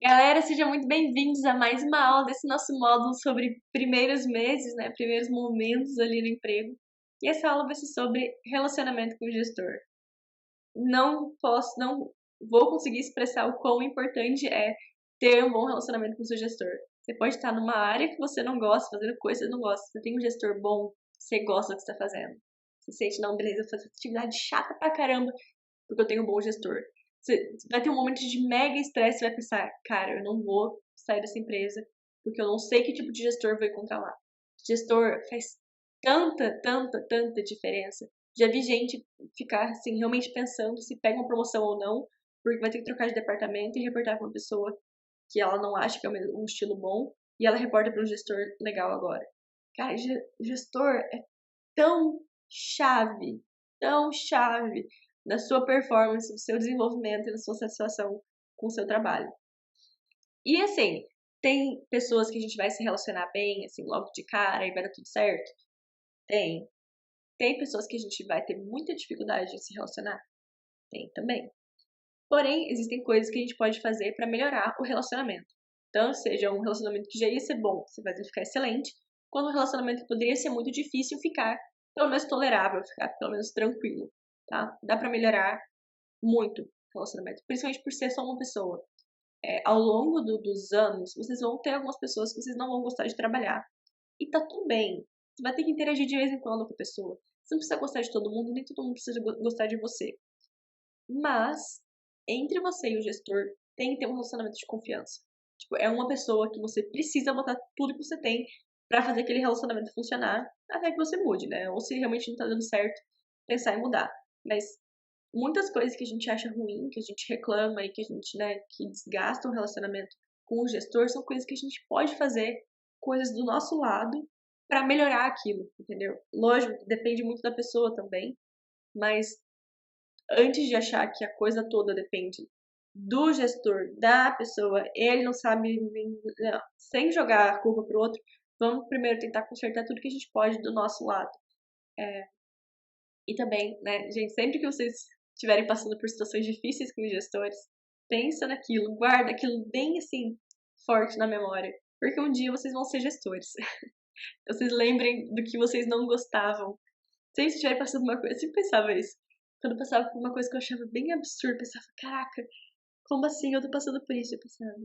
Galera, sejam muito bem-vindos a mais uma aula desse nosso módulo sobre primeiros meses, né? Primeiros momentos ali no emprego. E essa aula vai ser sobre relacionamento com o gestor. Não vou conseguir expressar o quão importante é ter um bom relacionamento com o seu gestor. Você pode estar numa área que você não gosta, fazendo coisa que você não gosta. Você tem um gestor bom, você gosta do que você está fazendo. Você sente, não, beleza, eu vou fazer atividade chata pra caramba, porque eu tenho um bom gestor. Você vai ter um momento de mega estresse e vai pensar, cara, eu não vou sair dessa empresa porque eu não sei que tipo de gestor vou encontrar lá. Gestor faz tanta diferença. Já vi gente ficar assim, realmente pensando se pega uma promoção ou não, porque vai ter que trocar de departamento e reportar para uma pessoa que ela não acha que é um estilo bom, e ela reporta para um gestor legal agora. Cara, gestor é tão tão chave na sua performance, no seu desenvolvimento e na sua satisfação com o seu trabalho. E assim, tem pessoas que a gente vai se relacionar bem, assim, logo de cara e vai dar tudo certo? Tem. Tem pessoas que a gente vai ter muita dificuldade de se relacionar? Tem também. Porém, existem coisas que a gente pode fazer para melhorar o relacionamento. Então, seja um relacionamento que já ia ser bom, você vai ficar excelente, quando um relacionamento que poderia ser muito difícil ficar pelo menos tolerável, ficar pelo menos tranquilo, tá? Dá para melhorar muito o relacionamento, principalmente por ser só uma pessoa. Ao longo dos anos, vocês vão ter algumas pessoas que vocês não vão gostar de trabalhar. E tá tudo bem. Você vai ter que interagir de vez em quando com a pessoa. Você não precisa gostar de todo mundo, nem todo mundo precisa gostar de você. Mas, entre você e o gestor, tem que ter um relacionamento de confiança. Tipo, é uma pessoa que você precisa botar tudo que você tem pra fazer aquele relacionamento funcionar, até que você mude, né? Ou se realmente não tá dando certo, pensar em mudar. Mas muitas coisas que a gente acha ruim, que a gente reclama e que a gente, né, que desgasta o relacionamento com o gestor, são coisas que a gente pode fazer, coisas do nosso lado, pra melhorar aquilo, entendeu? Lógico, depende muito da pessoa também, mas antes de achar que a coisa toda depende do gestor, da pessoa, ele não sabe, não, sem jogar a culpa pro outro, vamos primeiro tentar consertar tudo que a gente pode do nosso lado. E também, né, gente, sempre que vocês estiverem passando por situações difíceis com os gestores, pensa naquilo, guarda aquilo bem assim, forte na memória, porque um dia vocês vão ser gestores. Vocês lembrem do que vocês não gostavam. Sempre se estiverem passando por uma coisa, eu sempre pensava isso. Quando eu passava por uma coisa que eu achava bem absurda, eu pensava, caraca, como assim eu tô passando por isso? Eu pensava,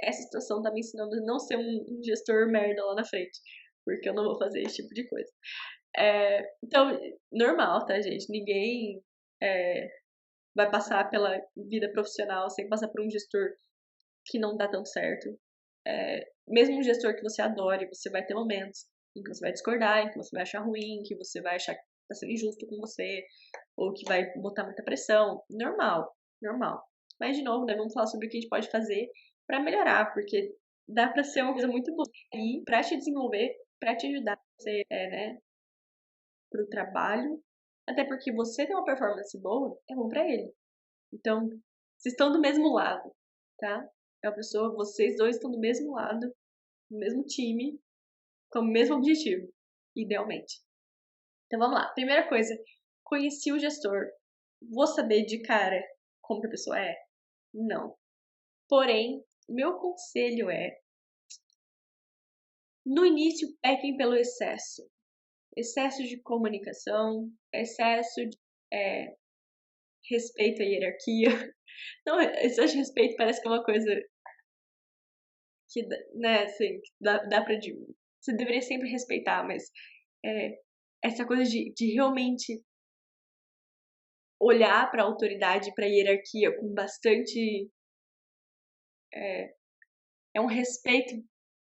essa situação tá me ensinando a não ser um gestor merda lá na frente, porque eu não vou fazer esse tipo de coisa. Então, normal, tá, gente? Ninguém vai passar pela vida profissional sem passar por um gestor que não dá tão certo. Mesmo um gestor que você adore, você vai ter momentos em que você vai discordar, em que você vai achar ruim, em que você vai achar que tá sendo injusto com você, ou que vai botar muita pressão. Normal. Mas, de novo, né, vamos falar sobre o que a gente pode fazer para melhorar, porque dá para ser uma coisa muito boa e para te desenvolver, para te ajudar você, né, pro trabalho, até porque você tem uma performance boa, é bom para ele. Então, vocês estão do mesmo lado, tá? É uma pessoa, vocês dois estão do mesmo lado, no mesmo time, com o mesmo objetivo, idealmente. Então vamos lá. Primeira coisa, conheci o gestor. Vou saber de cara como que a pessoa é? Não. Porém, meu conselho é, no início, pequem pelo excesso. Excesso de comunicação, excesso de respeito à hierarquia. Não, excesso de respeito parece que é uma coisa que, né, assim, dá pra... Você deveria sempre respeitar, mas essa coisa de realmente olhar para a autoridade, para a hierarquia com bastante... É um respeito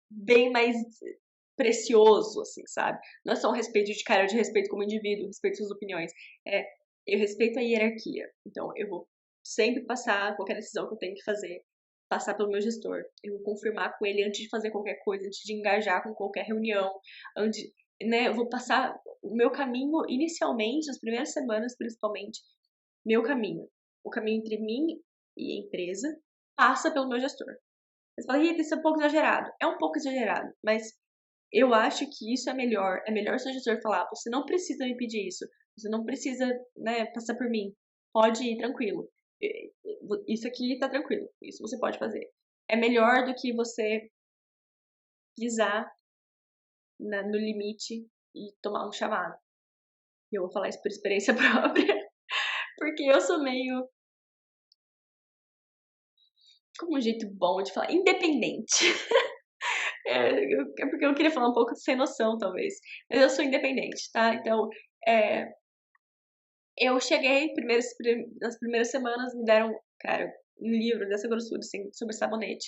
bem mais precioso, assim, sabe? Não é só um respeito de cara, de respeito como indivíduo, respeito suas opiniões. Eu respeito a hierarquia. Então, eu vou sempre passar qualquer decisão que eu tenho que fazer, passar pelo meu gestor. Eu vou confirmar com ele antes de fazer qualquer coisa, antes de engajar com qualquer reunião, antes, né? Eu vou passar o meu caminho inicialmente, nas primeiras semanas, principalmente, meu caminho. O caminho entre mim e a empresa passa pelo meu gestor. Você fala, Rita, isso é um pouco exagerado. É um pouco exagerado, mas eu acho que isso é melhor. É melhor o seu gestor falar, você não precisa me pedir isso. Você não precisa, né, passar por mim. Pode ir tranquilo. Isso aqui tá tranquilo, isso você pode fazer. É melhor do que você pisar no limite e tomar um chamado. E eu vou falar isso por experiência própria, porque eu sou meio, como um jeito bom de falar, independente. É porque eu queria falar um pouco sem noção, talvez. Mas eu sou independente, tá? Então, é, eu cheguei, nas primeiras semanas me deram, cara, um livro dessa grossura, assim, sobre sabonete.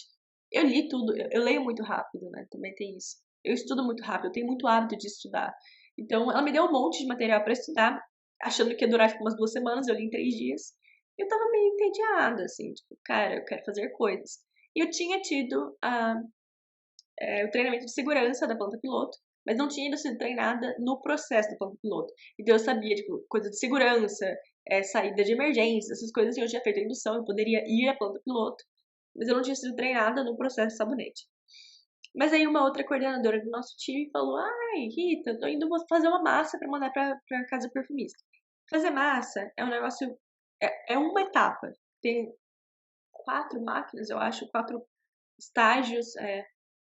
Eu li tudo, eu leio muito rápido, né? Também tem isso. Eu estudo muito rápido, eu tenho muito hábito de estudar. Então, ela me deu um monte de material pra estudar, achando que ia durar tipo, umas 2 semanas, eu li em 3 dias. Eu tava meio entediada, assim, tipo, cara, eu quero fazer coisas. E eu tinha tido o treinamento de segurança da planta piloto, mas não tinha ainda sido treinada no processo da planta piloto. Então eu sabia, tipo, coisa de segurança, saída de emergência, essas coisas assim, eu tinha feito a indução, eu poderia ir à planta piloto, mas eu não tinha sido treinada no processo de sabonete. Mas aí uma outra coordenadora do nosso time falou: ai, Rita, tô indo fazer uma massa para mandar pra casa do perfumista. Fazer massa é um negócio, é uma etapa. Tem 4 máquinas, eu acho, 4 estágios,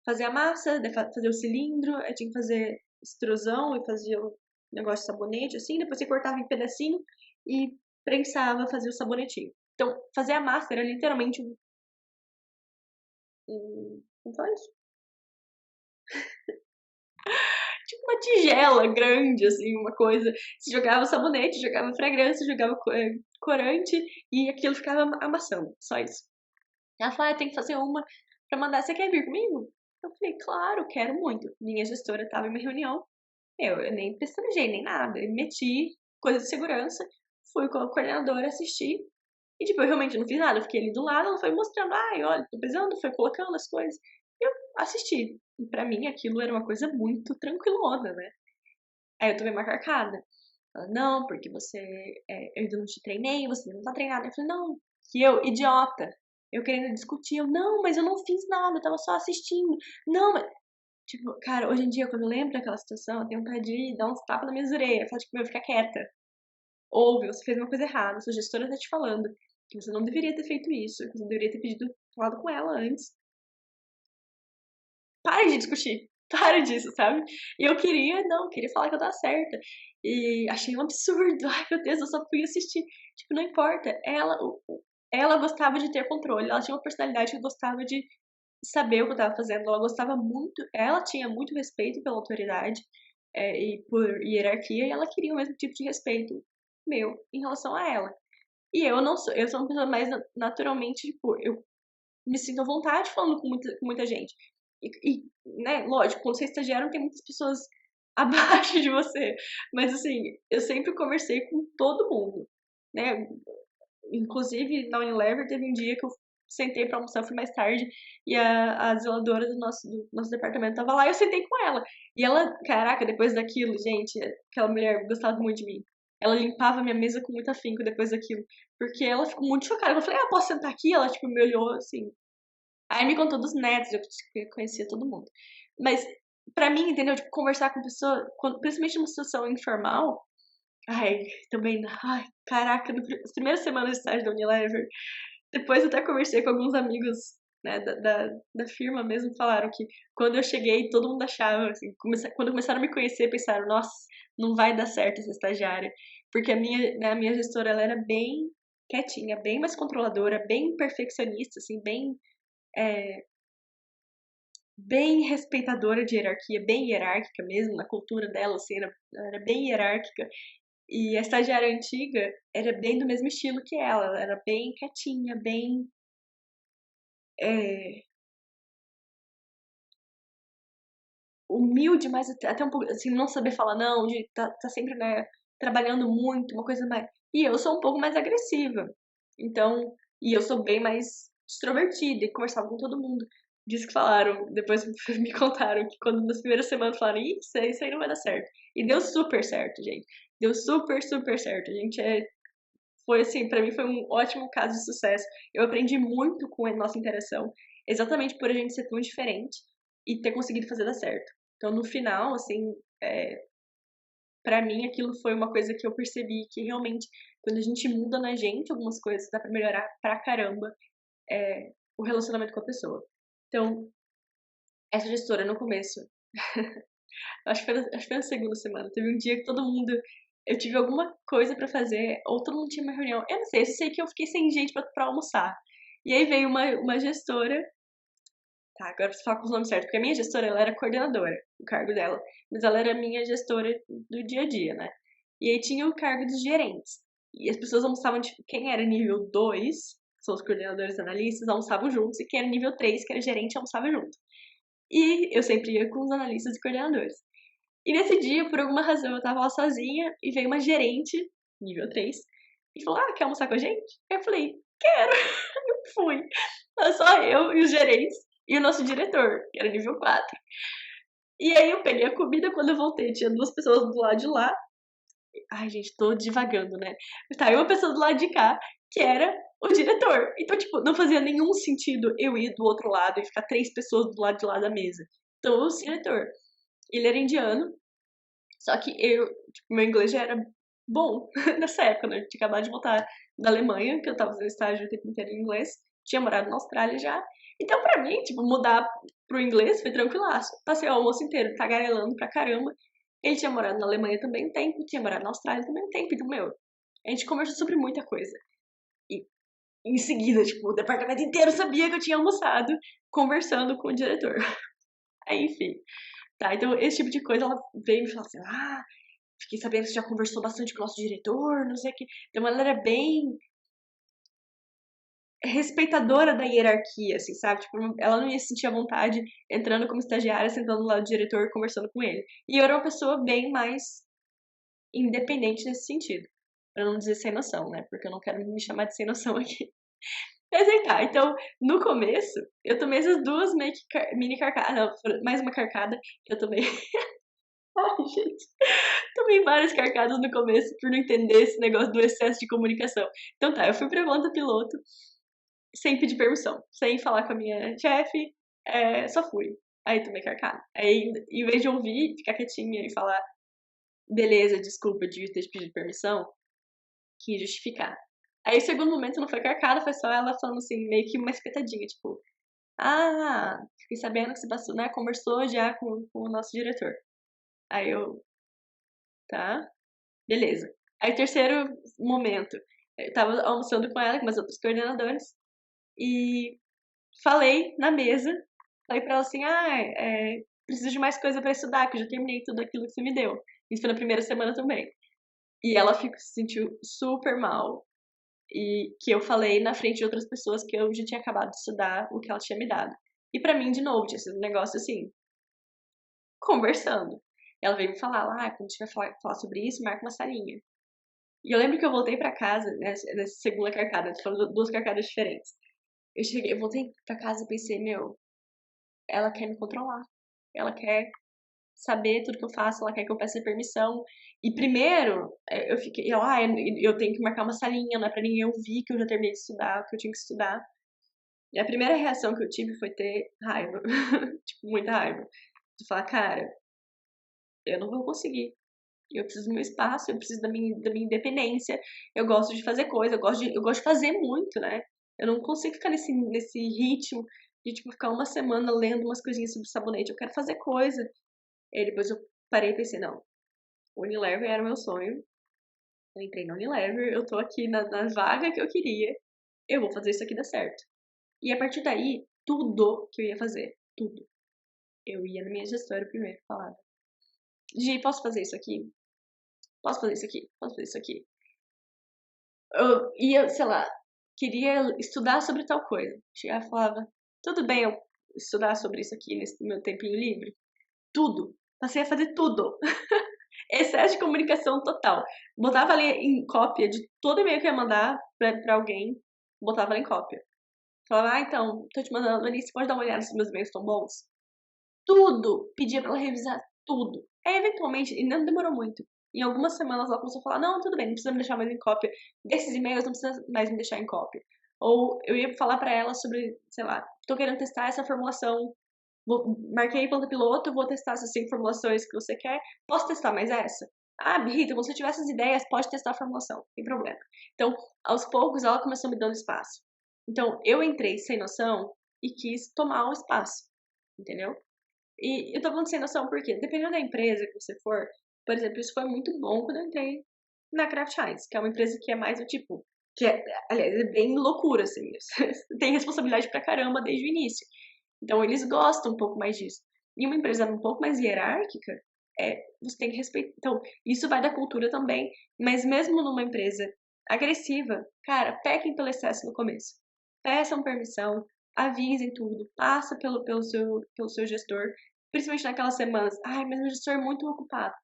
fazer a massa, fazer o cilindro, aí tinha que fazer extrusão e fazia o negócio de sabonete, assim, depois você cortava em pedacinho e prensava, fazia o sabonetinho. Então, fazer a massa era literalmente como fala isso? Tipo uma tigela grande, assim, uma coisa. Você jogava sabonete, jogava fragrância, jogava corante e aquilo ficava amassando, só isso. Ela falou, tem que fazer uma pra mandar, você quer vir comigo? Eu falei, claro, quero muito. Minha gestora tava em uma reunião, eu nem pestanejei, nem nada. Eu meti coisa de segurança, fui com a coordenadora assistir. E, tipo, eu realmente não fiz nada. Eu fiquei ali do lado, ela foi mostrando, ai, olha, tô pesando, foi colocando as coisas. E eu assisti. E pra mim aquilo era uma coisa muito tranquilona, né? Aí eu tomei uma carcada. Ela, não, porque você, eu ainda não te treinei, você não tá treinada. Eu falei, não, que eu, idiota. Eu querendo discutir, eu, não, mas eu não fiz nada, eu tava só assistindo. Não, mas tipo, cara, hoje em dia, quando eu lembro daquela situação, eu tenho vontade de dar uns tapas na minha orelhas. Falar, tipo, meu, fica quieta. Ouve, você fez uma coisa errada, sua gestora tá te falando que você não deveria ter feito isso, que você deveria ter falado com ela antes. Para de discutir. Para disso, sabe? E eu queria falar que eu tava certa. E achei um absurdo. Ai, meu Deus, eu só fui assistir. Tipo, não importa. Ela gostava de ter controle. Ela tinha uma personalidade que gostava de saber o que eu tava fazendo. Ela gostava muito, ela tinha muito respeito pela autoridade e por hierarquia, e ela queria o mesmo tipo de respeito meu em relação a ela. E eu não sou, eu sou uma pessoa mais naturalmente, tipo, eu me sinto à vontade falando com muita gente. Né, lógico, quando você é estagiário, tem muitas pessoas abaixo de você. Mas assim, eu sempre conversei com todo mundo, né? Inclusive, na Unilever teve um dia que eu sentei pra almoçar, fui mais tarde, e a zeladora do nosso departamento tava lá e eu sentei com ela. E ela, caraca, depois daquilo, gente, aquela mulher gostava muito de mim. Ela limpava minha mesa com muito afinco depois daquilo. Porque ela ficou muito chocada. Eu falei, posso sentar aqui? Ela, tipo, me olhou assim. Aí me contou dos netos, eu conhecia todo mundo. Mas, pra mim, entendeu? Tipo, conversar com pessoa, principalmente numa situação informal, ai, também, ai, caraca, nas primeiras semanas de estágio da Unilever, depois eu até conversei com alguns amigos, né, da firma mesmo, falaram que quando eu cheguei, todo mundo achava, assim, quando começaram a me conhecer, pensaram, nossa, não vai dar certo essa estagiária. Porque a minha gestora, ela era bem quietinha, bem mais controladora, bem perfeccionista, assim, bem respeitadora de hierarquia, bem hierárquica mesmo, na cultura dela, assim, era bem hierárquica. E a estagiária antiga era bem do mesmo estilo que ela era bem quietinha, bem é, humilde, mas até um pouco, assim, não saber falar não, de tá sempre, né, trabalhando muito, uma coisa mais. E eu sou um pouco mais agressiva. Então, e eu sou bem mais extrovertida e conversava com todo mundo. Diz que falaram, depois me contaram que quando nas primeiras semanas falaram, isso aí não vai dar certo. E deu super certo, gente. Deu super, super certo. A gente foi assim, pra mim foi um ótimo caso de sucesso. Eu aprendi muito com a nossa interação, exatamente por a gente ser tão diferente e ter conseguido fazer dar certo. Então, no final, assim, para mim aquilo foi uma coisa que eu percebi que realmente quando a gente muda na gente algumas coisas, dá pra melhorar pra caramba o relacionamento com a pessoa. Então, essa gestora no começo, acho que foi na segunda semana, teve um dia que todo mundo, eu tive alguma coisa pra fazer, ou todo mundo tinha uma reunião, eu não sei, eu só sei que eu fiquei sem gente pra almoçar. E aí veio uma gestora, tá, agora eu preciso falar com os nomes certos, porque a minha gestora, ela era coordenadora, o cargo dela, mas ela era minha gestora do dia a dia, né? E aí tinha o cargo dos gerentes. E as pessoas almoçavam, tipo, quem era nível 2, que são os coordenadores analistas, almoçavam juntos, e quem era nível 3, que era gerente, almoçava junto. E eu sempre ia com os analistas e coordenadores. E nesse dia, por alguma razão, eu tava lá sozinha e veio uma gerente, nível 3, e falou: Ah, quer almoçar com a gente? Eu falei: Quero! Eu fui. Era só eu e os gerentes e o nosso diretor, que era nível 4. E aí eu peguei a comida, quando eu voltei, tinha duas pessoas do lado de lá. Ai, gente, tô divagando, né? Tá, e uma pessoa do lado de cá, que era o diretor. Então, tipo, não fazia nenhum sentido eu ir do outro lado e ficar três pessoas do lado de lá da mesa. Então, o diretor, ele era indiano, só que eu, tipo, meu inglês já era bom nessa época, né? Eu tinha acabado de voltar da Alemanha, que eu tava fazendo estágio o tempo inteiro em inglês, tinha morado na Austrália já. Então, pra mim, tipo, mudar pro inglês foi tranquilaço. Passei o almoço inteiro tagarelando pra caramba. Ele tinha morado na Alemanha também um tempo, tinha morado na Austrália também um tempo, então, meu, a gente conversou sobre muita coisa. E em seguida, tipo, o departamento inteiro sabia que eu tinha almoçado conversando com o diretor. Aí, enfim. Tá, então esse tipo de coisa ela veio me falar assim, fiquei sabendo que você já conversou bastante com o nosso diretor, não sei o que. Então ela era bem respeitadora da hierarquia, assim, sabe? Tipo, ela não ia se sentir à vontade entrando como estagiária, sentando lá do diretor, conversando com ele. E eu era uma pessoa bem mais independente nesse sentido. Pra não dizer sem noção, né? Porque eu não quero me chamar de sem noção aqui. Mas aí tá, então, no começo, eu tomei essas duas meio que mini carcadas, não, mais uma carcada, eu tomei. Ai, gente. Tomei várias carcadas no começo por não entender esse negócio do excesso de comunicação. Então tá, eu fui pra planta piloto sem pedir permissão, sem falar com a minha chefe, só fui. Aí tomei carcada. Aí, em vez de ouvir, ficar quietinha e falar, beleza, desculpa, eu devia ter pedido permissão, que justificar. Aí o segundo momento não foi carcada, foi só ela falando assim, meio que uma espetadinha, tipo, fiquei sabendo que você passou, né, conversou já com o nosso diretor. Aí eu, tá, beleza. Aí o terceiro momento, eu tava almoçando com ela, com meus outros coordenadores, e falei na mesa, falei pra ela assim, preciso de mais coisa pra estudar, que eu já terminei tudo aquilo que você me deu. Isso foi na primeira semana também. E ela se sentiu super mal, e que eu falei na frente de outras pessoas que eu já tinha acabado de estudar o que ela tinha me dado. E pra mim, de novo, tinha sido um negócio assim, conversando. Ela veio me falar, quando a gente vai falar sobre isso, marca uma salinha. E eu lembro que eu voltei pra casa, nessa segunda carcada, foram duas carcadas diferentes. Eu voltei pra casa e pensei, meu, ela quer me controlar. Ela quer saber tudo que eu faço, ela quer que eu peça permissão. E primeiro, eu fiquei, eu tenho que marcar uma salinha, não é pra ninguém ouvir que eu já terminei de estudar, que eu tinha que estudar. E a primeira reação que eu tive foi ter raiva. Tipo, muita raiva. De falar, cara, eu não vou conseguir. Eu preciso do meu espaço, eu preciso da minha independência. Eu gosto de fazer coisa, eu gosto de fazer muito, né? Eu não consigo ficar nesse ritmo de, tipo, ficar uma semana lendo umas coisinhas sobre sabonete. Eu quero fazer coisa. E depois eu parei e pensei, não, Unilever era o meu sonho. Eu entrei na Unilever, eu tô aqui na vaga que eu queria. Eu vou fazer isso aqui dar certo. E a partir daí, tudo que eu ia fazer, tudo. Eu ia na minha gestora primeiro e falava, Gi, posso fazer isso aqui? Posso fazer isso aqui? Posso fazer isso aqui? Eu ia, sei lá, queria estudar sobre tal coisa. Chegava e falava, tudo bem eu estudar sobre isso aqui nesse meu tempinho livre? Tudo. Passei a fazer tudo. Excesso de comunicação total. Botava ali em cópia de todo e-mail que eu ia mandar pra alguém, botava ali em cópia. Falava, então, tô te mandando ali, você pode dar uma olhada se meus e-mails estão bons? Tudo! Pedia pra ela revisar tudo. Aí, eventualmente, e não demorou muito. Em algumas semanas ela começou a falar, não, tudo bem, não precisa me deixar mais em cópia. Desses e-mails não precisa mais me deixar em cópia. Ou eu ia falar pra ela sobre, sei lá, tô querendo testar essa formulação. Marquei planta piloto, vou testar essas 5 formulações que você quer. Posso testar mais essa? Ah, Rita, se você tiver essas ideias, pode testar a formulação, não tem problema. Então, aos poucos, ela começou me dando espaço. Então, eu entrei sem noção e quis tomar o espaço, entendeu? E eu tô falando sem noção porque, dependendo da empresa que você for, por exemplo, isso foi muito bom quando eu entrei na Kraft Heinz, que é uma empresa que é mais o tipo, que é, aliás, é bem loucura, assim, tem responsabilidade pra caramba desde o início. Então, eles gostam um pouco mais disso. E uma empresa um pouco mais hierárquica, você tem que respeitar. Então, isso vai da cultura também, mas mesmo numa empresa agressiva, cara, pequem pelo excesso no começo. Peçam permissão, avisem tudo, passa pelo seu gestor, principalmente naquelas semanas. Ai, mas meu gestor é muito ocupado.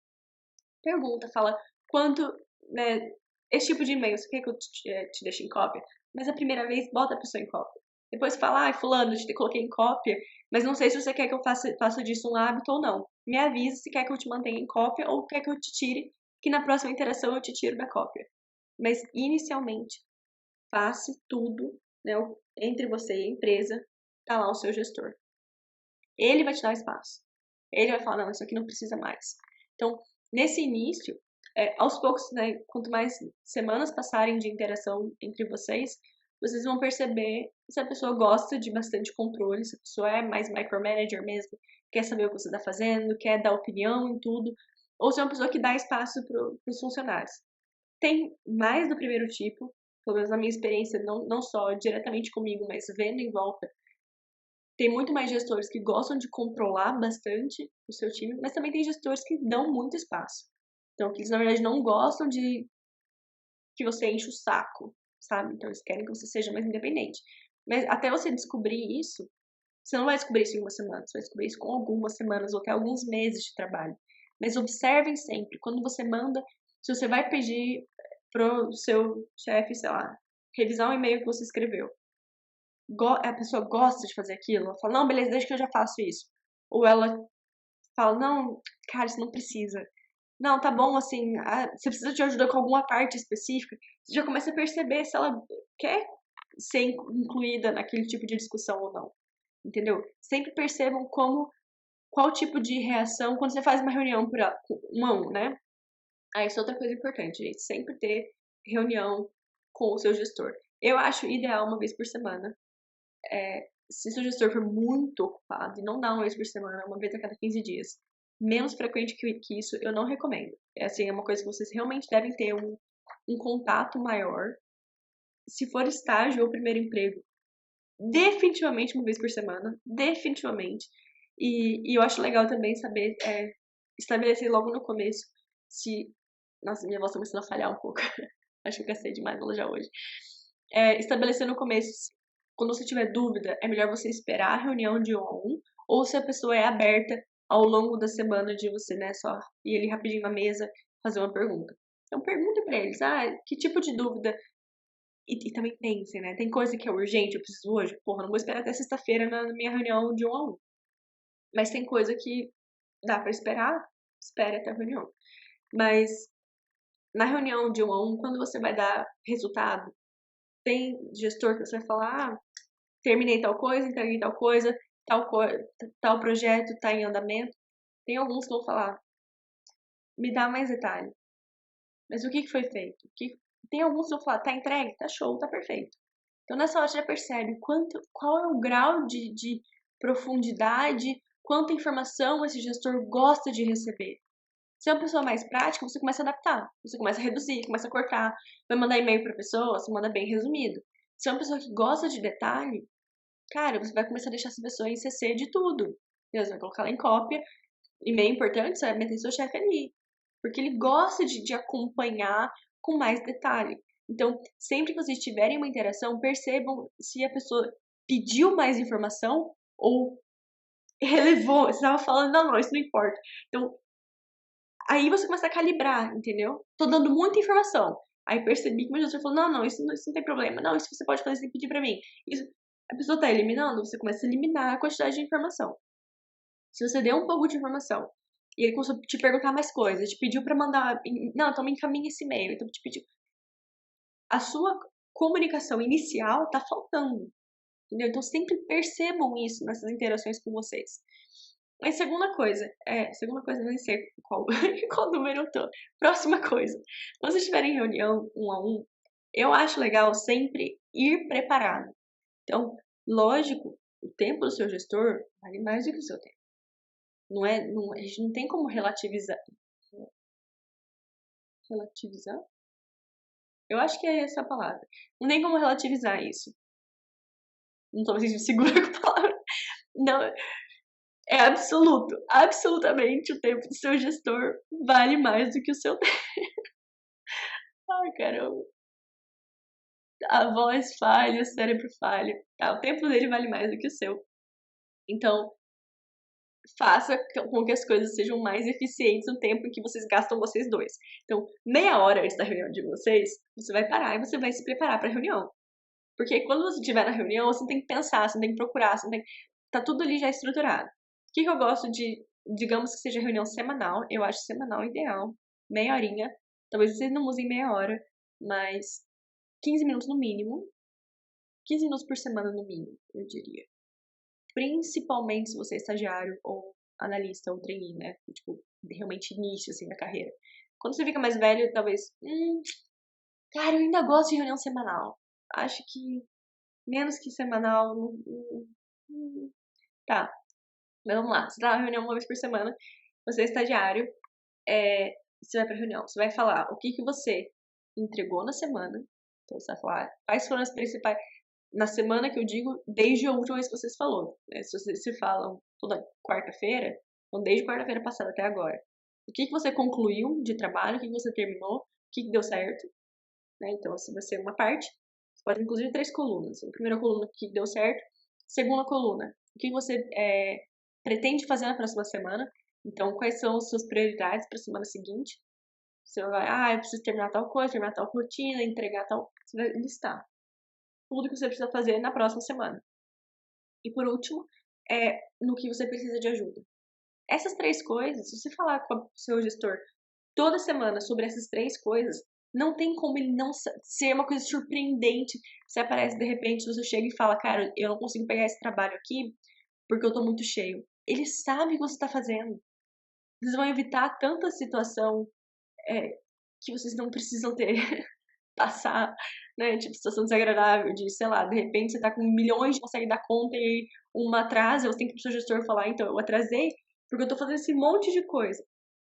Pergunta, fala quanto, né, esse tipo de e-mail, você quer que eu te deixe em cópia? Mas a primeira vez, bota a pessoa em cópia. Depois fala, ai, fulano, te coloquei em cópia, mas não sei se você quer que eu faça disso um hábito ou não. Me avisa se quer que eu te mantenha em cópia ou quer que eu te tire, que na próxima interação eu te tiro da cópia. Mas, inicialmente, faça tudo, né, entre você e a empresa, tá lá o seu gestor. Ele vai te dar espaço. Ele vai falar, não, isso aqui não precisa mais. Então, nesse início, aos poucos, né, quanto mais semanas passarem de interação entre vocês vão perceber se a pessoa gosta de bastante controle, se a pessoa é mais micromanager mesmo, quer saber o que você está fazendo, quer dar opinião em tudo, ou se é uma pessoa que dá espaço para os funcionários. Tem mais do primeiro tipo, pelo menos na minha experiência, não só diretamente comigo, mas vendo em volta, tem muito mais gestores que gostam de controlar bastante o seu time, mas também tem gestores que dão muito espaço. Então, que eles, na verdade, não gostam de que você enche o saco, sabe? Então, eles querem que você seja mais independente. Mas até você descobrir isso, você não vai descobrir isso em uma semana, você vai descobrir isso com algumas semanas ou até alguns meses de trabalho. Mas observem sempre, quando você manda, se você vai pedir pro seu chefe, sei lá, revisar um e-mail que você escreveu, a pessoa gosta de fazer aquilo, ela fala, não, beleza, deixa que eu já faço isso. Ou ela fala, não, cara, isso não precisa. Não, tá bom, assim, você precisa de ajuda com alguma parte específica. Você já começa a perceber se ela quer ser incluída naquele tipo de discussão ou não. Entendeu? Sempre percebam qual tipo de reação, quando você faz uma reunião por um a um, né? Isso é outra coisa importante, gente. Sempre ter reunião com o seu gestor. Eu acho ideal uma vez por semana. Se o seu gestor for muito ocupado e não dá uma vez por semana, uma vez a cada 15 dias, menos frequente que isso, eu não recomendo. Assim, é uma coisa que vocês realmente devem ter um contato maior. Se for estágio ou primeiro emprego, definitivamente uma vez por semana, definitivamente. E eu acho legal também saber estabelecer logo no começo se... Nossa, minha voz tá começando a falhar um pouco. Acho que eu gastei demais nela já hoje. Estabelecer no começo, quando você tiver dúvida, é melhor você esperar a reunião de um ou se a pessoa é aberta ao longo da semana de você, né, só ir ali rapidinho na mesa fazer uma pergunta. Então pergunta pra eles, que tipo de dúvida? E também pensem, né, tem coisa que é urgente, eu preciso hoje, porra, não vou esperar até sexta-feira na minha reunião de um a um. Mas tem coisa que dá pra esperar, espere até a reunião. Mas na reunião de um a um, quando você vai dar resultado, tem gestor que você vai falar, terminei tal coisa, entreguei tal projeto está em andamento. Tem alguns que vão falar, me dá mais detalhe. Mas o que foi feito? Tem alguns que vão falar, tá entregue, tá show, tá perfeito. Então nessa hora você já percebe qual é o grau de profundidade, quanta informação esse gestor gosta de receber. Se é uma pessoa mais prática, você começa a adaptar, você começa a reduzir, começa a cortar, vai mandar e-mail para a pessoa, você manda bem resumido. Se é uma pessoa que gosta de detalhe, cara, você vai começar a deixar essa pessoa em CC de tudo. Você vai colocar ela em cópia, e-mail importante, você vai meter seu chefe ali. Porque ele gosta de acompanhar com mais detalhe. Então, sempre que vocês tiverem uma interação, percebam se a pessoa pediu mais informação ou relevou. Você estava falando, não, isso não importa. Então, aí você começa a calibrar, entendeu? Tô dando muita informação. Aí percebi que meu gestor falou, não, isso não tem problema. Não, isso você pode fazer sem pedir pra mim. Isso, a pessoa tá eliminando, você começa a eliminar a quantidade de informação. Se você deu um pouco de informação e ele começou a te perguntar mais coisas, te pediu pra mandar, não, então me encaminha esse e-mail, então te pediu. A sua comunicação inicial tá faltando, entendeu? Então sempre percebam isso nessas interações com vocês. Mas segunda coisa, nem sei qual, qual número eu tô. Próxima coisa. Quando vocês estiverem em reunião um a um, eu acho legal sempre ir preparado. Então, lógico, o tempo do seu gestor vale mais do que o seu tempo. A gente não tem como relativizar. Relativizar? Eu acho que é essa a palavra. Não tem como relativizar isso. Não tô me sentindo segura com a palavra. Não, é absoluto. Absolutamente o tempo do seu gestor vale mais do que o seu tempo. Ai, caramba. A voz falha, o cérebro falha. Tá, o tempo dele vale mais do que o seu. Então, faça com que as coisas sejam mais eficientes no tempo em que vocês gastam vocês dois. Então, meia hora antes da reunião de vocês, você vai parar e você vai se preparar para a reunião. Porque quando você estiver na reunião, você não tem que pensar, você não tem que procurar, você não tem... tá tudo ali já estruturado. O que eu gosto de, digamos que seja reunião semanal, eu acho semanal ideal, meia horinha, talvez vocês não usem meia hora, mas 15 minutos no mínimo, 15 minutos por semana no mínimo, eu diria. Principalmente se você é estagiário ou analista ou trainee, né? Tipo, realmente início, assim, da carreira. Quando você fica mais velho, talvez... cara, eu ainda gosto de reunião semanal. Acho que menos que semanal... Tá, mas vamos lá. Você tá na reunião uma vez por semana, você é estagiário, você vai pra reunião. Você vai falar o que você entregou na semana. Então você vai falar quais foram as principais... Na semana que eu digo, desde a última vez que vocês falaram, né? Se vocês se falam toda quarta-feira, então desde quarta-feira passada até agora. O que você concluiu de trabalho, o que você terminou, o que deu certo, né? Então, assim, vai ser uma parte. Você pode inclusive 3 colunas. A primeira coluna, o que deu certo. Segunda coluna, o que você pretende fazer na próxima semana. Então, quais são as suas prioridades para a semana seguinte. Você vai, eu preciso terminar tal coisa, terminar tal rotina, entregar tal... Você vai listar tudo que você precisa fazer na próxima semana. E por último, no que você precisa de ajuda. Essas 3 coisas, se você falar com o seu gestor toda semana sobre essas 3 coisas, não tem como ele não ser uma coisa surpreendente. Você aparece de repente, você chega e fala, cara, eu não consigo pegar esse trabalho aqui porque eu tô muito cheio. Ele sabe o que você tá fazendo. Vocês vão evitar tanta situação que vocês não precisam ter. Passar, né, tipo, situação desagradável de, sei lá, de repente você tá com milhões, consegue dar conta e uma atrasa, você tem que ir pro seu gestor falar, então, eu atrasei porque eu tô fazendo esse monte de coisa.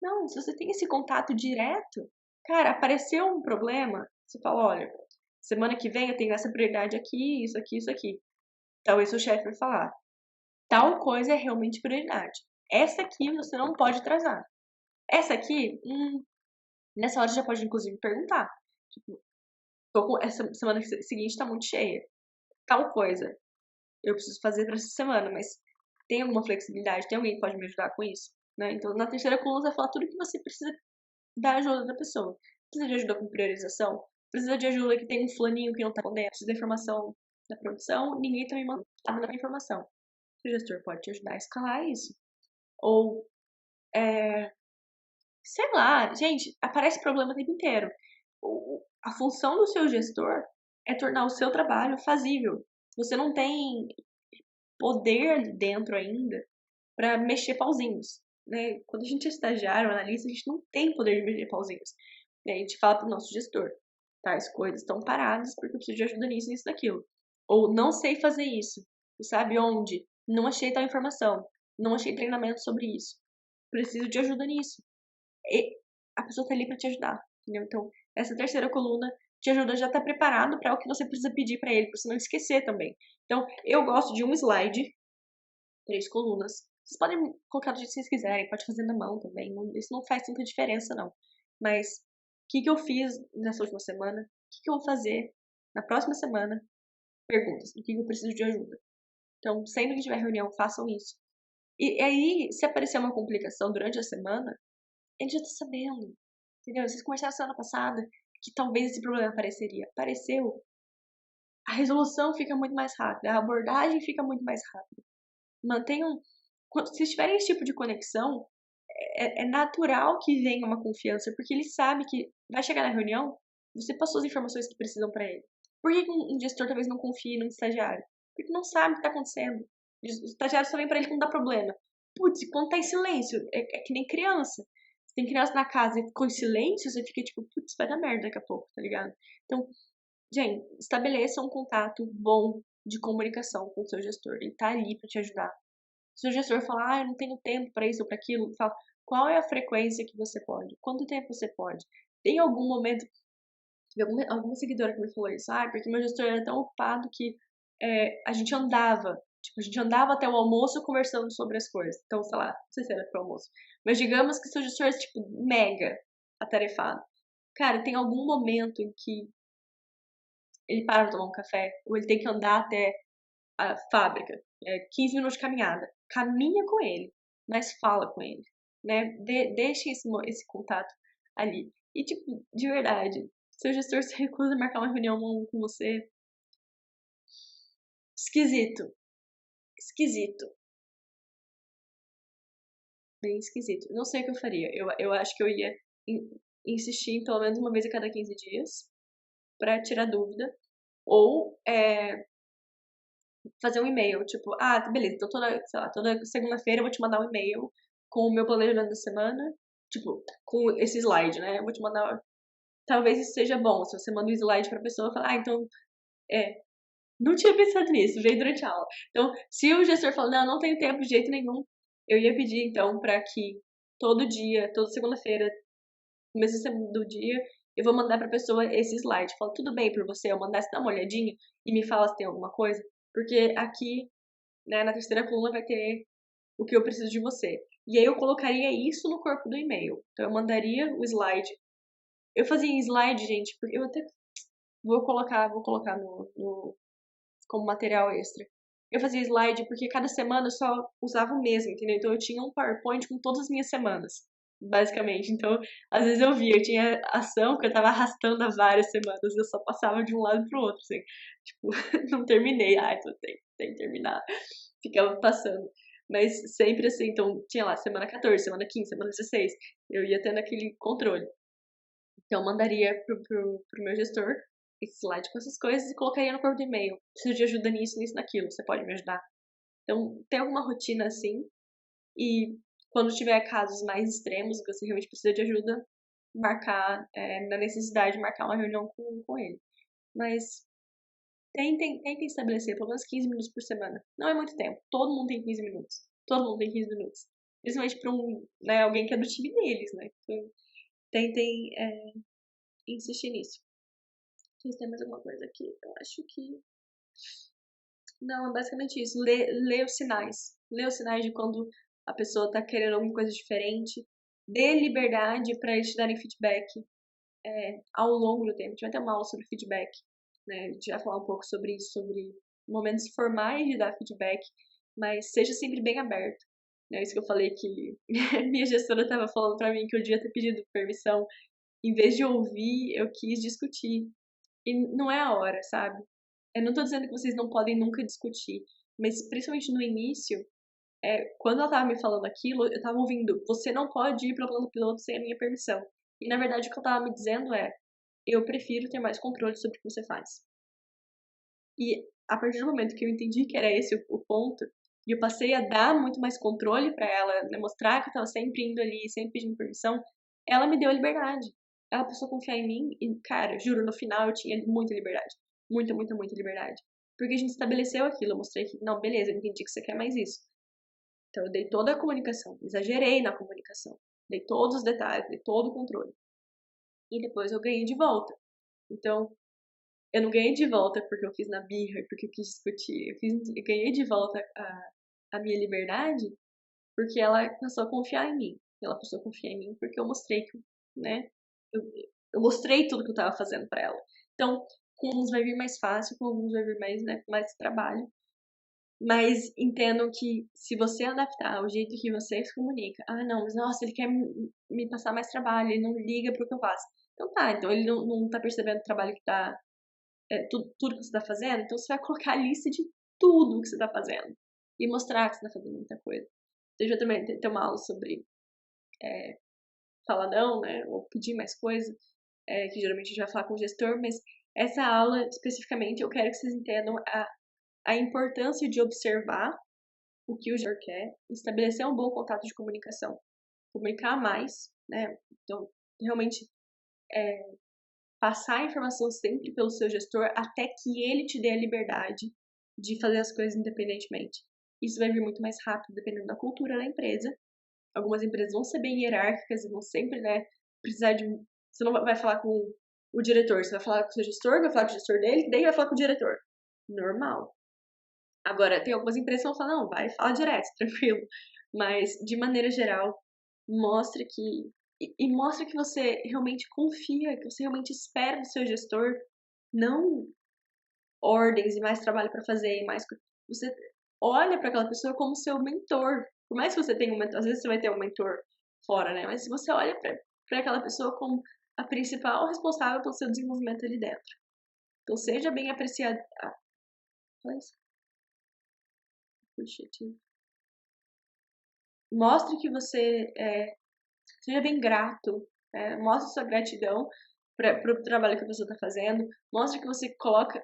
Não, se você tem esse contato direto, cara, apareceu um problema, você fala, olha, semana que vem eu tenho essa prioridade aqui, isso aqui, isso aqui. Talvez seu chefe vai falar, tal coisa é realmente prioridade. Essa aqui você não pode atrasar. Essa aqui, nessa hora você já pode inclusive perguntar, tipo, essa semana seguinte tá muito cheia. Tal coisa eu preciso fazer pra essa semana, mas tem alguma flexibilidade? Tem alguém que pode me ajudar com isso? Né? Então, na terceira coluna, você vai falar tudo que você precisa da ajuda da pessoa. Precisa de ajuda com priorização? Precisa de ajuda que tem um fulaninho que não tá respondendo? Precisa de informação da produção? Ninguém tá me mandando informação. O gestor pode te ajudar a escalar isso. Ou, sei lá, gente, aparece problema o tempo inteiro. A função do seu gestor é tornar o seu trabalho fazível. Você não tem poder ali dentro ainda para mexer pauzinhos, né? Quando a gente é estagiário, analista, a gente não tem poder de mexer pauzinhos. E aí a gente fala para o nosso gestor, tais coisas estão paradas porque eu preciso de ajuda nisso, nisso, naquilo. Ou não sei fazer isso. Você sabe onde? Não achei tal informação. Não achei treinamento sobre isso. Preciso de ajuda nisso. E a pessoa tá ali para te ajudar, entendeu? Então, essa terceira coluna te ajuda a já estar preparado para o que você precisa pedir para ele, para você não esquecer também. Então, eu gosto de um slide, 3 colunas. Vocês podem colocar do jeito que vocês quiserem, pode fazer na mão também, isso não faz tanta diferença não. Mas, o que eu fiz nessa última semana? O que eu vou fazer na próxima semana? Perguntas, o que eu preciso de ajuda? Então, sempre que tiver reunião, façam isso. E aí, se aparecer uma complicação durante a semana, ele já tá sabendo, entendeu? Vocês conversaram semana passada que talvez esse problema apareceria. Apareceu. A resolução fica muito mais rápida, a abordagem fica muito mais rápida. Mantenham... Se vocês tiverem esse tipo de conexão, é natural que venha uma confiança, porque ele sabe que vai chegar na reunião, você passou as informações que precisam para ele. Por que um gestor talvez não confie num estagiário? Porque não sabe o que está acontecendo. O estagiário só vem para ele quando dá problema. putz, quando tá em silêncio, é que nem criança. Você tem criança na casa e com silêncio, você fica tipo, putz, vai dar merda daqui a pouco, tá ligado? Então, gente, estabeleça um contato bom de comunicação com o seu gestor. Ele tá ali pra te ajudar. Se o gestor falar, ah, eu não tenho tempo pra isso ou pra aquilo, fala, qual é a frequência que você pode? Quanto tempo você pode? Tem algum momento. Alguma seguidora que me falou isso, ah, porque meu gestor era tão ocupado que a gente andava. Tipo, a gente andava até o almoço conversando sobre as coisas. Então, sei lá, não sei se era pro almoço. Mas digamos que seu gestor é, tipo, mega atarefado. Cara, tem algum momento em que ele para pra tomar um café, ou ele tem que andar até a fábrica, 15 minutos de caminhada. Caminha com ele, mas fala com ele, né? Deixe esse contato ali. E, tipo, de verdade, seu gestor se recusa a marcar uma reunião com você. Esquisito. Esquisito. Bem esquisito. Não sei o que eu faria. Eu acho que eu ia insistir em pelo menos uma vez a cada 15 dias pra tirar dúvida. Ou fazer um e-mail, tipo, ah, beleza, então toda segunda-feira eu vou te mandar um e-mail com o meu planejamento da semana, tipo, com esse slide, né? Eu vou te mandar. Talvez isso seja bom, se você manda um slide pra pessoa, fala, ah, então, não tinha pensado nisso, veio durante a aula. Então, se o gestor falar, não tenho tempo de jeito nenhum, eu ia pedir, então, pra que todo dia, toda segunda-feira, no começo do dia, eu vou mandar pra pessoa esse slide. Falo, tudo bem pra você eu mandar, você dá uma olhadinha e me fala se tem alguma coisa? Porque aqui, né, na terceira coluna vai ter o que eu preciso de você. E aí eu colocaria isso no corpo do e-mail. Então eu mandaria o slide. Eu fazia em slide, gente, porque eu até vou colocar como material extra. Eu fazia slide porque cada semana eu só usava o mesmo, entendeu? Então eu tinha um PowerPoint com todas as minhas semanas, basicamente. Então, às vezes eu tinha ação que eu tava arrastando há várias semanas, eu só passava de um lado pro outro, assim. Tipo, não terminei, então tem que terminar. Ficava passando. Mas sempre assim, então tinha lá semana 14, semana 15, semana 16, eu ia tendo aquele controle. Então eu mandaria pro meu gestor esse slide com essas coisas e colocaria no corpo do e-mail. Preciso de ajuda nisso, nisso, naquilo. Você pode me ajudar? Então, tem alguma rotina assim. E quando tiver casos mais extremos, que você realmente precisa de ajuda, marcar, na necessidade, marcar uma reunião com ele. Mas tentem estabelecer pelo menos 15 minutos por semana. Não é muito tempo. Todo mundo tem 15 minutos. Todo mundo tem 15 minutos. Principalmente para alguém que é do time deles, né? Então, tentem insistir nisso. Tem mais alguma coisa aqui? Eu acho que. Não, é basicamente isso. Lê os sinais. Lê os sinais de quando a pessoa tá querendo alguma coisa diferente. Dê liberdade para eles te darem feedback ao longo do tempo. A gente vai ter uma aula sobre feedback, né? A gente vai falar um pouco sobre isso, sobre momentos formais de dar feedback, mas seja sempre bem aberto. É isso que eu falei que minha gestora estava falando para mim que eu devia ter pedido permissão. Em vez de ouvir, eu quis discutir. E não é a hora, sabe? Eu não tô dizendo que vocês não podem nunca discutir, mas principalmente no início, quando ela tava me falando aquilo, eu tava ouvindo, você não pode ir pro plano piloto sem a minha permissão. E na verdade o que ela tava me dizendo eu prefiro ter mais controle sobre o que você faz. E a partir do momento que eu entendi que era esse o ponto, e eu passei a dar muito mais controle para ela, né, mostrar que eu tava sempre indo ali, sempre pedindo permissão, ela me deu a liberdade. Ela passou a confiar em mim e, cara, juro, no final eu tinha muita liberdade. Muita, muita, muita liberdade. Porque a gente estabeleceu aquilo, eu mostrei que, não, beleza, eu entendi que você quer mais isso. Então eu dei toda a comunicação, exagerei na comunicação, dei todos os detalhes, dei todo o controle. E depois eu ganhei de volta. Então, eu não ganhei de volta porque eu fiz na birra, porque eu quis discutir. Eu ganhei de volta a minha liberdade porque ela passou a confiar em mim. Ela passou a confiar em mim porque eu mostrei que, né? Eu mostrei tudo que eu tava fazendo para ela. Então, com uns vai vir mais fácil, com alguns vai vir mais, né, mais trabalho. Mas entendam que se você adaptar o jeito que você se comunica, não, mas nossa, ele quer me passar mais trabalho, ele não liga pro que eu faço. Então tá, então ele não tá percebendo o trabalho que tá, tudo que você tá fazendo, então você vai colocar a lista de tudo que você tá fazendo e mostrar que você tá fazendo muita coisa. Então já também tem uma aula sobre falar não, né, ou pedir mais coisa, que geralmente a gente vai falar com o gestor, mas essa aula especificamente eu quero que vocês entendam a importância de observar o que o gestor quer, estabelecer um bom contato de comunicação, comunicar mais, né? Então, realmente passar a informação sempre pelo seu gestor até que ele te dê a liberdade de fazer as coisas independentemente. Isso vai vir muito mais rápido dependendo da cultura da empresa. Algumas empresas vão ser bem hierárquicas e vão sempre, né, precisar de... Você não vai falar com o diretor, você vai falar com o seu gestor, vai falar com o gestor dele, daí vai falar com o diretor. Normal. Agora, tem algumas empresas que vão falar, não, vai falar direto, tranquilo. Mas, de maneira geral, mostre que... E mostre que você realmente confia, que você realmente espera do seu gestor, não ordens e mais trabalho para fazer, e mais... Você olha para aquela pessoa como seu mentor. Por mais que você tenha um mentor, às vezes você vai ter um mentor fora, né? Mas se você olha para aquela pessoa como a principal responsável pelo seu desenvolvimento ali dentro. Então, seja bem apreciado. Fala isso. Mostre que você seja bem grato, mostre sua gratidão para o trabalho que a pessoa está fazendo, mostre que você coloca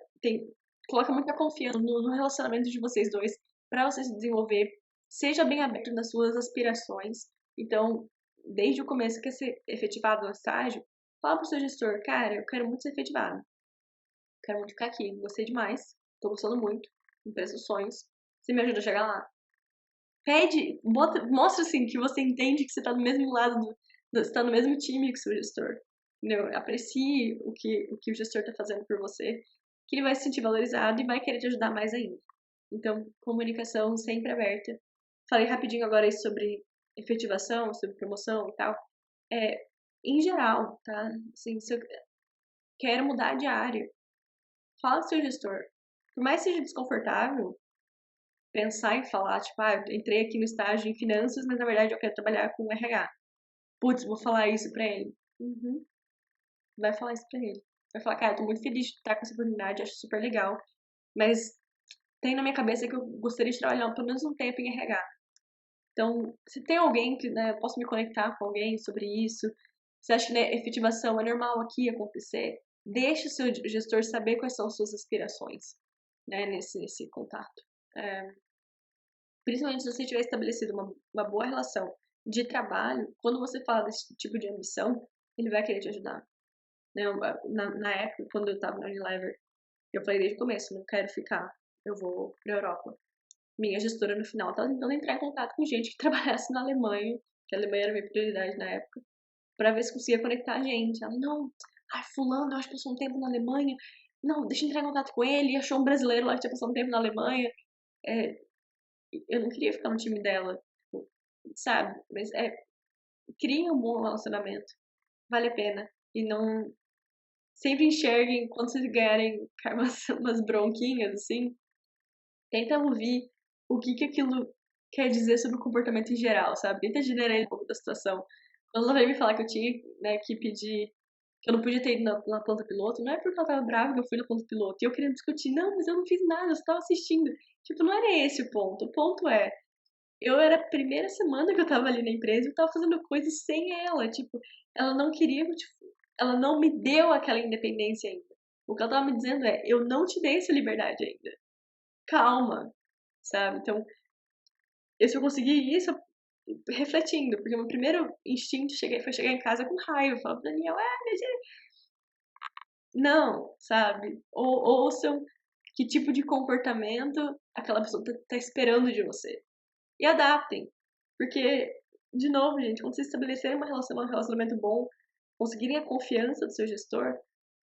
muita confiança no relacionamento de vocês dois para você se desenvolver, seja bem aberto nas suas aspirações. Então, desde o começo, quer ser efetivado no estágio, fala pro seu gestor, cara, eu quero muito ser efetivado, quero muito ficar aqui, gostei demais, tô gostando muito, empresa dos sonhos, você me ajuda a chegar lá? Pede, mostra assim que você entende que você tá no mesmo lado, você tá no mesmo time que o seu gestor. Entendeu? Aprecie o que o gestor tá fazendo por você, que ele vai se sentir valorizado e vai querer te ajudar mais ainda. Então, comunicação sempre aberta. Falei rapidinho agora aí sobre efetivação, sobre promoção e tal. Em geral, tá? Assim, se eu quero mudar de área, fala com o seu gestor. Por mais que seja desconfortável, pensar em falar, tipo, eu entrei aqui no estágio em finanças, mas na verdade eu quero trabalhar com RH. Putz, vou falar isso pra ele. Uhum. Vai falar isso pra ele. Vai falar, cara, eu tô muito feliz de estar com essa oportunidade, acho super legal, mas tem na minha cabeça que eu gostaria de trabalhar pelo menos um tempo em RH. Então, se tem alguém que, né, eu posso me conectar com alguém sobre isso, você acha que, né, efetivação é normal aqui acontecer, deixe o seu gestor saber quais são as suas aspirações, né, nesse contato. Principalmente se você tiver estabelecido uma boa relação de trabalho, quando você fala desse tipo de ambição, ele vai querer te ajudar. Né? Na época, quando eu estava na Unilever, eu falei desde o começo, não quero ficar, eu vou pra Europa. Minha gestora no final estava tentando entrar em contato com gente que trabalhasse na Alemanha, que a Alemanha era minha prioridade na época, para ver se conseguia conectar a gente. Ela, não, fulano, eu acho que passou um tempo na Alemanha, não, deixa eu entrar em contato com ele, e achou um brasileiro lá que tinha passado um tempo na Alemanha. Eu não queria ficar no time dela, sabe? Mas cria um bom relacionamento, vale a pena. E não sempre enxerguem quando vocês ganharem umas bronquinhas, assim, tenta ouvir o que aquilo quer dizer sobre o comportamento em geral, sabe? Tenta generar um pouco da situação. Quando ela veio me falar que eu tinha, né, que pedir, que eu não podia ter ido na planta piloto, não é porque ela tava brava que eu fui na planta piloto e eu queria discutir, não, mas eu não fiz nada, eu só tava assistindo. Tipo, não era esse o ponto. O ponto eu era a primeira semana que eu tava ali na empresa e eu tava fazendo coisas sem ela. Tipo, ela não queria, tipo, ela não me deu aquela independência ainda. O que ela tava me dizendo eu não te dei essa liberdade ainda. Calma, sabe? Então, eu consegui isso refletindo, porque meu primeiro instinto foi chegar em casa com raiva, falar pro Daniel, não, sabe? Ouçam que tipo de comportamento aquela pessoa tá esperando de você. E adaptem. Porque, de novo, gente, quando vocês estabelecerem um relacionamento bom, conseguirem a confiança do seu gestor,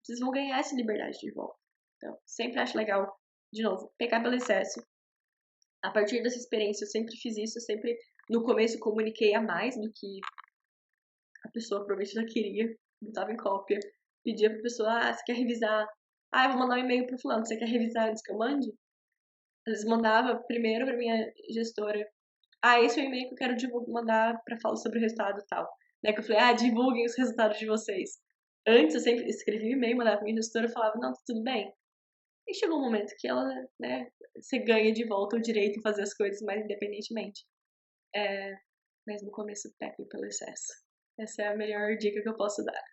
vocês vão ganhar essa liberdade de volta. Então, sempre acho legal, de novo, pecar pelo excesso. A partir dessa experiência, eu sempre fiz isso, eu sempre, no começo, comuniquei a mais do que a pessoa provavelmente já queria, botava em cópia, pedia pra pessoa, você quer revisar? Eu vou mandar um e-mail pro fulano, você quer revisar antes que eu mande? Às vezes mandava primeiro pra minha gestora, esse é o e-mail que eu quero mandar pra falar sobre o resultado e tal. Né, que eu falei, divulguem os resultados de vocês. Antes eu sempre escrevia um e-mail, mandava pra minha gestora e falava, não, tá tudo bem. E chegou um momento que ela, né, você ganha de volta o direito de fazer as coisas mais independentemente. Mas no começo pequem pelo excesso. Essa é a melhor dica que eu posso dar.